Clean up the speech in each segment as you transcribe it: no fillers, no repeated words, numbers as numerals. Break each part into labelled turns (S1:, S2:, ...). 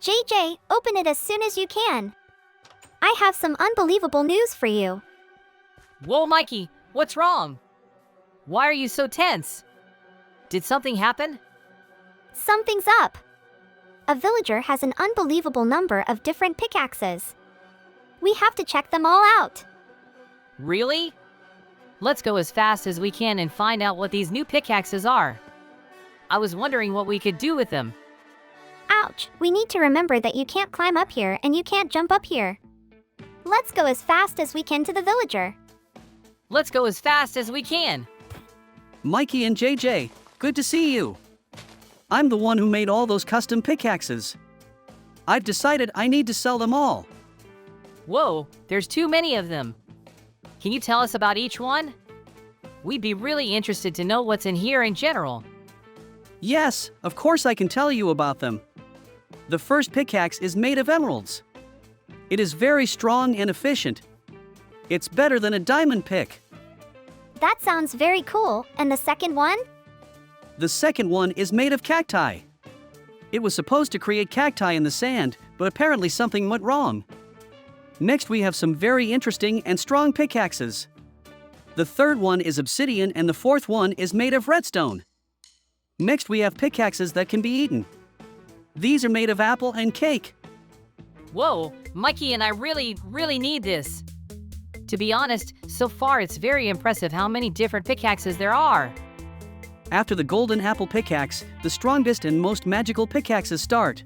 S1: JJ, open it as soon as you can. I have some unbelievable news for you.
S2: Whoa, Mikey, what's wrong? Why are you so tense? Did something happen?
S1: Something's up. A villager has an unbelievable number of different pickaxes. We have to check them all out.
S2: Really? Let's go as fast as we can and find out what these new pickaxes are. I was wondering what we could do with them.
S1: Ouch, we need to remember that you can't climb up here and you can't jump up here. Let's go as fast as we can to the villager.
S2: Let's go as fast as we can.
S3: Mikey and JJ, good to see you. I'm the one who made all those custom pickaxes. I've decided I need to sell them all.
S2: Whoa, there's too many of them. Can you tell us about each one? We'd be really interested to know what's in here in general.
S3: Yes, of course I can tell you about them. The first pickaxe is made of emeralds. It is very strong and efficient. It's better than a diamond pick.
S1: That sounds very cool. And the second one?
S3: The second one is made of cacti. It was supposed to create cacti in the sand, but apparently something went wrong. Next we have some very interesting and strong pickaxes. The third one is obsidian and the fourth one is made of redstone. Next we have pickaxes that can be eaten. These are made of apple and cake.
S2: Whoa, Mikey and I really need this. To be honest, so far it's very impressive how many different pickaxes there are.
S3: After the golden apple pickaxe, the strongest and most magical pickaxes start.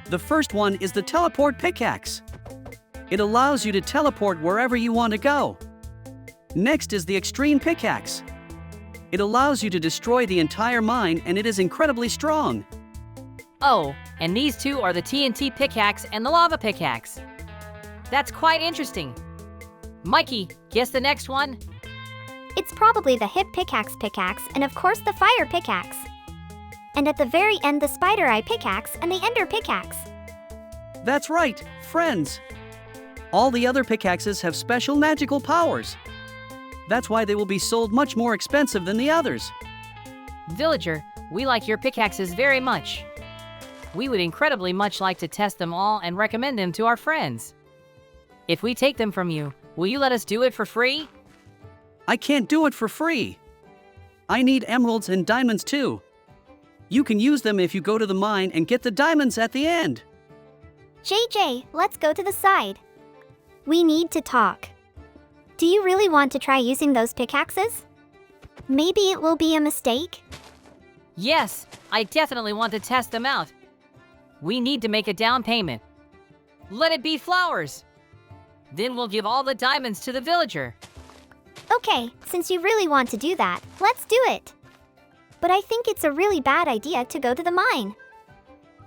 S3: The first one is the teleport pickaxe. It allows you to teleport wherever you want to go. Next is the extreme pickaxe. It allows you to destroy the entire mine and it is incredibly strong.
S2: Oh, and these two are the TNT pickaxe and the lava pickaxe. That's quite interesting. Mikey, guess the next one?
S1: It's probably the hip pickaxe and of course the fire pickaxe. And at the very end the spider eye pickaxe and the ender pickaxe.
S3: That's right, friends. All the other pickaxes have special magical powers. That's why they will be sold much more expensive than the others.
S2: Villager, we like your pickaxes very much. We would incredibly much like to test them all and recommend them to our friends. If we take them from you, will you let us do it for free?
S3: I can't do it for free. I need emeralds and diamonds too. You can use them if you go to the mine and get the diamonds at the end.
S1: JJ, let's go to the side. We need to talk. Do you really want to try using those pickaxes? Maybe it will be a mistake?
S2: Yes, I definitely want to test them out. We need to make a down payment. Let it be flowers. Then we'll give all the diamonds to the villager.
S1: Okay, since you really want to do that, let's do it. But I think it's a really bad idea to go to the mine.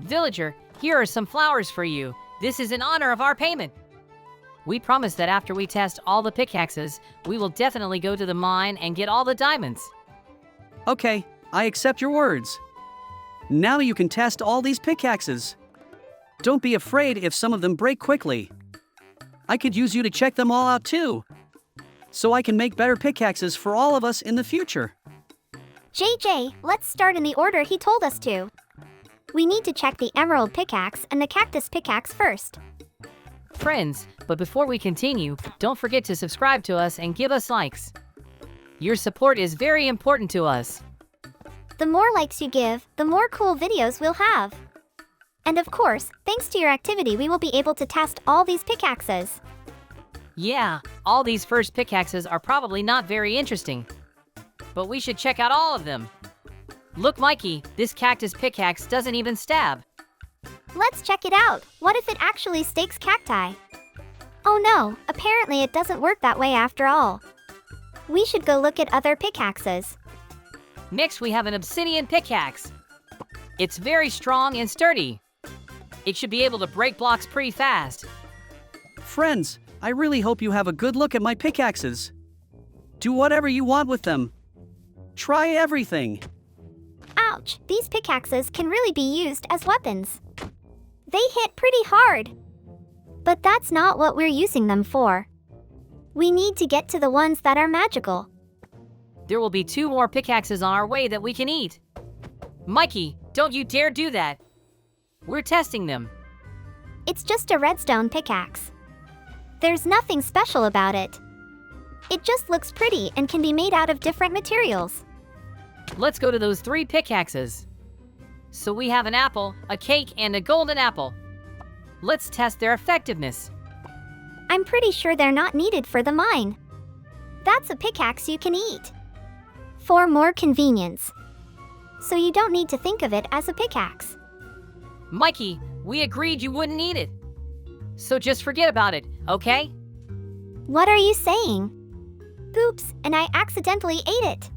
S2: Villager, here are some flowers for you. This is in honor of our payment. We promise that after we test all the pickaxes, we will definitely go to the mine and get all the diamonds.
S3: Okay, I accept your words. Now you can test all these pickaxes. Don't be afraid if some of them break quickly. I could use you to check them all out too, so I can make better pickaxes for all of us in the future.
S1: JJ, let's start in the order he told us to. We need to check the emerald pickaxe and the cactus pickaxe first.
S2: Friends, but before we continue, don't forget to subscribe to us and give us likes. Your support is very important to us.
S1: The more likes you give, the more cool videos we'll have. And of course, thanks to your activity we will be able to test all these pickaxes.
S2: Yeah, all these first pickaxes are probably not very interesting. But we should check out all of them. Look, Mikey, this cactus pickaxe doesn't even stab.
S1: Let's check it out. What if it actually stakes cacti? Oh no, apparently it doesn't work that way after all. We should go look at other pickaxes.
S2: Next, we have an obsidian pickaxe. It's very strong and sturdy. It should be able to break blocks pretty fast.
S3: Friends, I really hope you have a good look at my pickaxes. Do whatever you want with them. Try everything.
S1: Ouch, these pickaxes can really be used as weapons. They hit pretty hard. But that's not what we're using them for. We need to get to the ones that are magical.
S2: There will be 2 more pickaxes on our way that we can eat. Mikey, don't you dare do that. We're testing them.
S1: It's just a redstone pickaxe. There's nothing special about it. It just looks pretty and can be made out of different materials.
S2: Let's go to those 3 pickaxes. So we have an apple, a cake, and a golden apple. Let's test their effectiveness.
S1: I'm pretty sure they're not needed for the mine. That's a pickaxe you can eat. For more convenience. So you don't need to think of it as a pickaxe.
S2: Mikey, we agreed you wouldn't need it. So just forget about it, okay?
S1: What are you saying? Oops, and I accidentally ate it.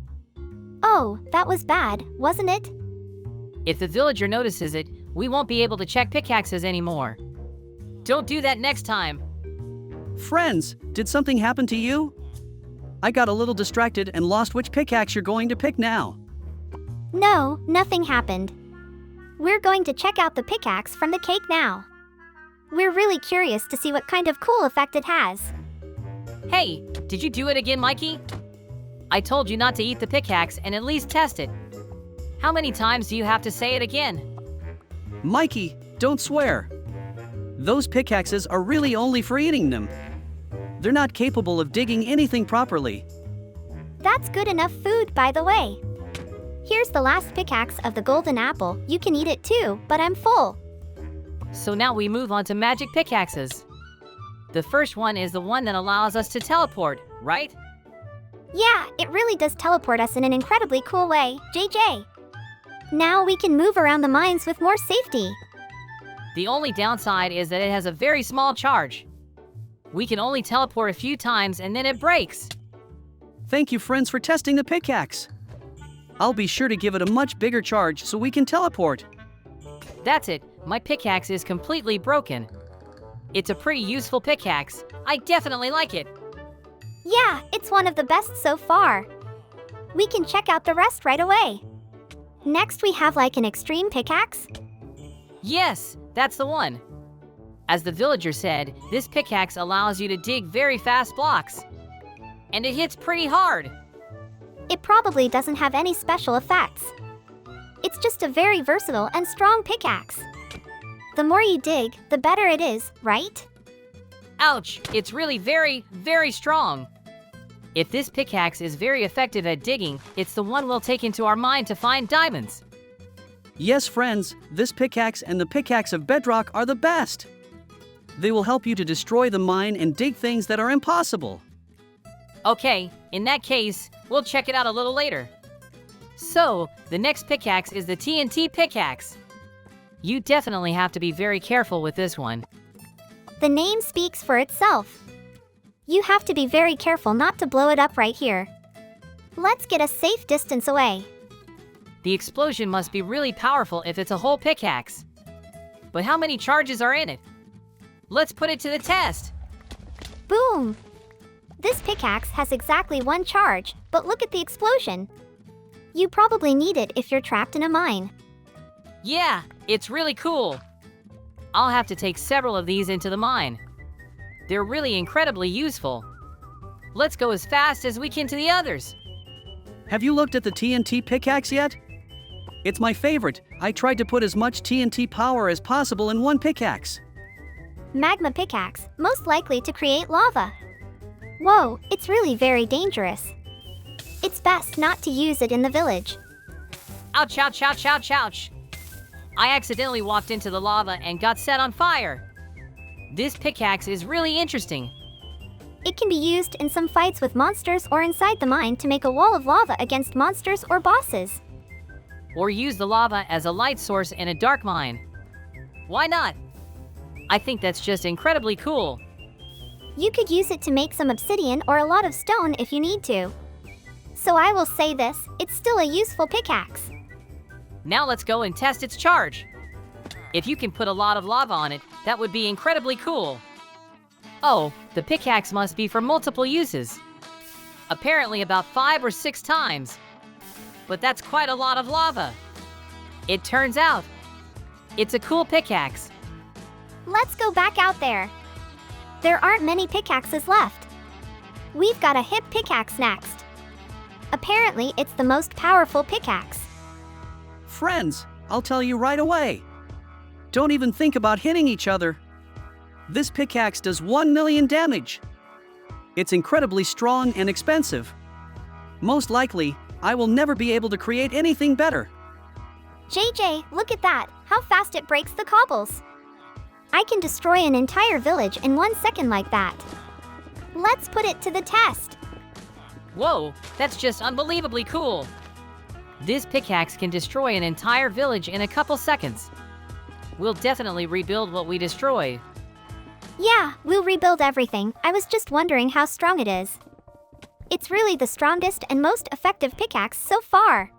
S1: Oh, that was bad, wasn't it?
S2: If the villager notices it, we won't be able to check pickaxes anymore. Don't do that next time.
S3: Friends, did something happen to you? I got a little distracted and lost which pickaxe you're going to pick now.
S1: No, nothing happened. We're going to check out the pickaxe from the cake now. We're really curious to see what kind of cool effect it has.
S2: Hey, did you do it again, Mikey? I told you not to eat the pickaxe and at least test it. How many times do you have to say it again?
S3: Mikey, don't swear. Those pickaxes are really only for eating them. They're not capable of digging anything properly.
S1: That's good enough food, by the way. Here's the last pickaxe of the golden apple. You can eat it too, but I'm full.
S2: So now we move on to magic pickaxes. The first one is the one that allows us to teleport, right?
S1: Yeah, it really does teleport us in an incredibly cool way, JJ. Now we can move around the mines with more safety.
S2: The only downside is that it has a very small charge. We can only teleport a few times and then it breaks.
S3: Thank you, friends, for testing the pickaxe. I'll be sure to give it a much bigger charge so we can teleport.
S2: That's it, my pickaxe is completely broken. It's a pretty useful pickaxe. I definitely like it.
S1: Yeah, it's one of the best so far. We can check out the rest right away. Next we have like an extreme pickaxe.
S2: Yes, that's the one. As the villager said, this pickaxe allows you to dig very fast blocks. And it hits pretty hard.
S1: It probably doesn't have any special effects. It's just a very versatile and strong pickaxe. The more you dig, the better it is, right?
S2: Ouch, it's really very, very strong. If this pickaxe is very effective at digging, it's the one we'll take into our mine to find diamonds.
S3: Yes, friends, this pickaxe and the pickaxe of bedrock are the best. They will help you to destroy the mine and dig things that are impossible.
S2: Okay, in that case, we'll check it out a little later. So, the next pickaxe is the TNT pickaxe. You definitely have to be very careful with this one.
S1: The name speaks for itself. You have to be very careful not to blow it up right here. Let's get a safe distance away.
S2: The explosion must be really powerful if it's a whole pickaxe. But how many charges are in it? Let's put it to the test.
S1: Boom! This pickaxe has exactly 1 charge, but look at the explosion. You probably need it if you're trapped in a mine.
S2: Yeah, it's really cool. I'll have to take several of these into the mine. They're really incredibly useful. Let's go as fast as we can to the others.
S3: Have you looked at the TNT pickaxe yet? It's my favorite. I tried to put as much TNT power as possible in one pickaxe.
S1: Magma pickaxe, most likely to create lava. Whoa, it's really very dangerous. It's best not to use it in the village.
S2: Ouch, ouch, ouch, ouch, ouch. I accidentally walked into the lava and got set on fire. This pickaxe is really interesting.
S1: It can be used in some fights with monsters or inside the mine to make a wall of lava against monsters or bosses.
S2: Or use the lava as a light source in a dark mine. Why not? I think that's just incredibly cool.
S1: You could use it to make some obsidian or a lot of stone if you need to. So I will say this, it's still a useful pickaxe.
S2: Now let's go and test its charge. If you can put a lot of lava on it, that would be incredibly cool. Oh, the pickaxe must be for multiple uses. Apparently about 5 or 6 times. But that's quite a lot of lava. It turns out, it's a cool pickaxe.
S1: Let's go back out there. There aren't many pickaxes left. We've got a hip pickaxe next. Apparently, it's the most powerful pickaxe.
S3: Friends, I'll tell you right away. Don't even think about hitting each other. This pickaxe does 1 million damage. It's incredibly strong and expensive. Most likely, I will never be able to create anything better.
S1: JJ, look at that, how fast it breaks the cobbles. I can destroy an entire village in 1 second like that. Let's put it to the test.
S2: Whoa, that's just unbelievably cool. This pickaxe can destroy an entire village in a couple seconds. We'll definitely rebuild what we destroy.
S1: Yeah, we'll rebuild everything. I was just wondering how strong it is. It's really the strongest and most effective pickaxe so far.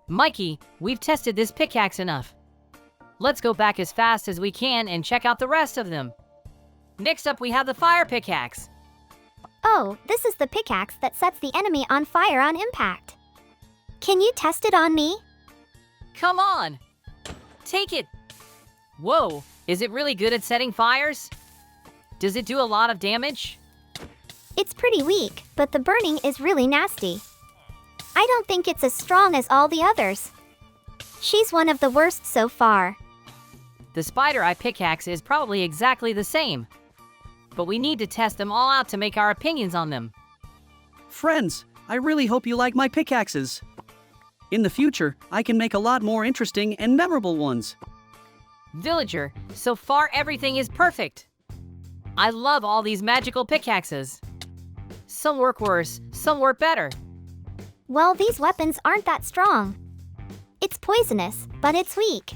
S2: Mikey, we've tested this pickaxe enough. Let's go back as fast as we can and check out the rest of them. Next up, we have the fire pickaxe.
S1: Oh, this is the pickaxe that sets the enemy on fire on impact. Can you test it on me?
S2: Come on! Take it! Whoa, is it really good at setting fires? Does it do a lot of damage?
S1: It's pretty weak, but the burning is really nasty. I don't think it's as strong as all the others. She's one of the worst so far.
S2: The spider eye pickaxe is probably exactly the same. But we need to test them all out to make our opinions on them.
S3: Friends, I really hope you like my pickaxes. In the future, I can make a lot more interesting and memorable ones.
S2: Villager, so far everything is perfect. I love all these magical pickaxes. Some work worse, some work better.
S1: Well, these weapons aren't that strong. It's poisonous, but it's weak.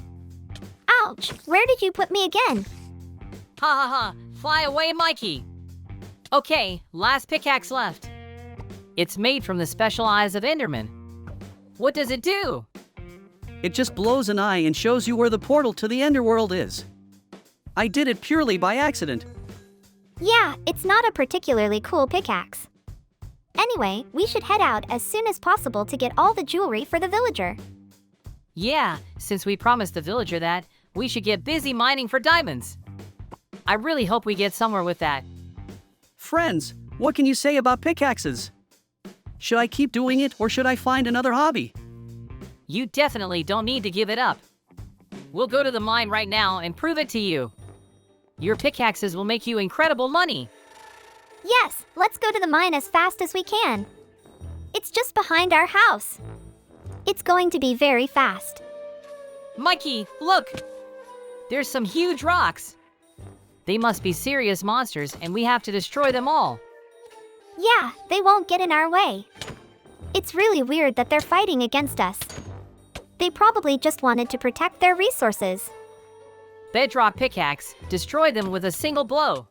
S1: Ouch! Where did you put me again?
S2: Ha ha ha! Fly away, Mikey! Okay, last pickaxe left. It's made from the special eyes of Enderman. What does it do?
S3: It just blows an eye and shows you where the portal to the Enderworld is. I did it purely by accident.
S1: Yeah, it's not a particularly cool pickaxe. Anyway, we should head out as soon as possible to get all the jewelry for the villager.
S2: Yeah, since we promised the villager that, we should get busy mining for diamonds. I really hope we get somewhere with that.
S3: Friends, what can you say about pickaxes? Should I keep doing it or should I find another hobby?
S2: You definitely don't need to give it up. We'll go to the mine right now and prove it to you. Your pickaxes will make you incredible money.
S1: Yes, let's go to the mine as fast as we can. It's just behind our house. It's going to be very fast.
S2: Mikey, look! There's some huge rocks. They must be serious monsters and we have to destroy them all.
S1: Yeah, they won't get in our way. It's really weird that they're fighting against us. They probably just wanted to protect their resources.
S2: Bedrock pickaxe, destroy them with a single blow.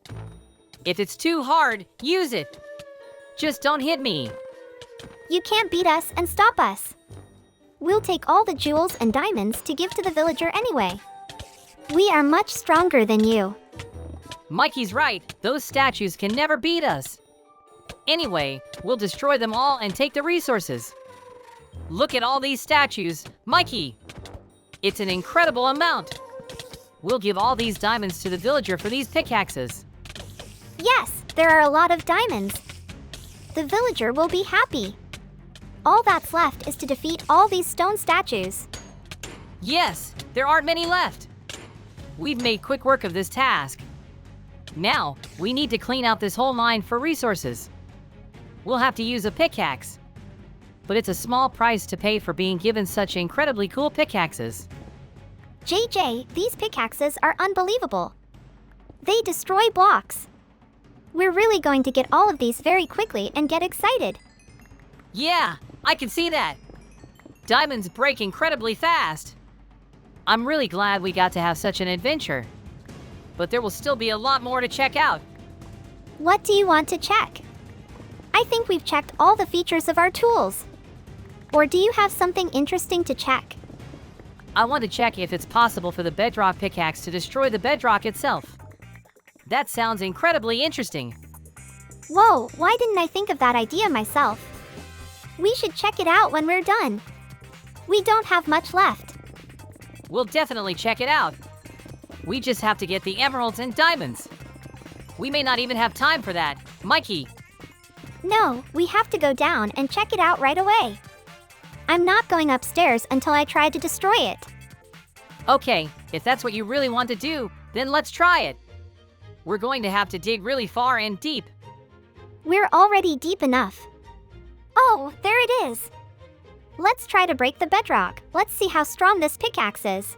S2: If it's too hard, use it. Just don't hit me.
S1: You can't beat us and stop us. We'll take all the jewels and diamonds to give to the villager anyway. We are much stronger than you.
S2: Mikey's right, those statues can never beat us. Anyway, we'll destroy them all and take the resources. Look at all these statues, Mikey! It's an incredible amount. We'll give all these diamonds to the villager for these pickaxes.
S1: Yes, there are a lot of diamonds. The villager will be happy. All that's left is to defeat all these stone statues.
S2: Yes, there aren't many left. We've made quick work of this task. Now, we need to clean out this whole mine for resources. We'll have to use a pickaxe. But it's a small price to pay for being given such incredibly cool pickaxes.
S1: JJ, these pickaxes are unbelievable. They destroy blocks. We're really going to get all of these very quickly and get excited.
S2: Yeah, I can see that. Diamonds break incredibly fast. I'm really glad we got to have such an adventure. But there will still be a lot more to check out.
S1: What do you want to check? I think we've checked all the features of our tools. Or do you have something interesting to check?
S2: I want to check if it's possible for the bedrock pickaxe to destroy the bedrock itself. That sounds incredibly interesting.
S1: Whoa, why didn't I think of that idea myself? We should check it out when we're done. We don't have much left.
S2: We'll definitely check it out. We just have to get the emeralds and diamonds. We may not even have time for that. Mikey!
S1: No, we have to go down and check it out right away. I'm not going upstairs until I try to destroy it.
S2: Okay, if that's what you really want to do, then let's try it. We're going to have to dig really far and deep.
S1: We're already deep enough. Oh, there it is. Let's try to break the bedrock. Let's see how strong this pickaxe is.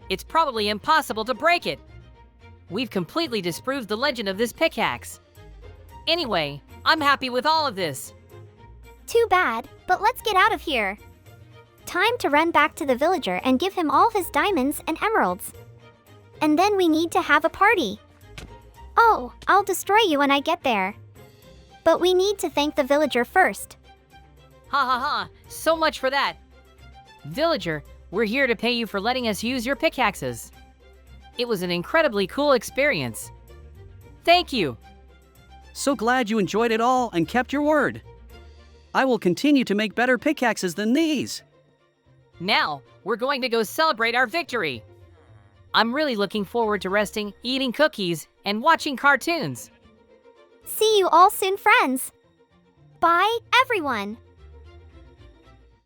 S2: It's probably impossible to break it. We've completely disproved the legend of this pickaxe. Anyway, I'm happy with all of this.
S1: Too bad, but let's get out of here. Time to run back to the villager and give him all his diamonds and emeralds. And then we need to have a party. Oh, I'll destroy you when I get there. But we need to thank the villager first.
S2: Ha ha ha, so much for that. Villager, we're here to pay you for letting us use your pickaxes. It was an incredibly cool experience. Thank you.
S3: So glad you enjoyed it all and kept your word. I will continue to make better pickaxes than these.
S2: Now, we're going to go celebrate our victory. I'm really looking forward to resting, eating cookies, and watching cartoons.
S1: See you all soon, friends. Bye, everyone.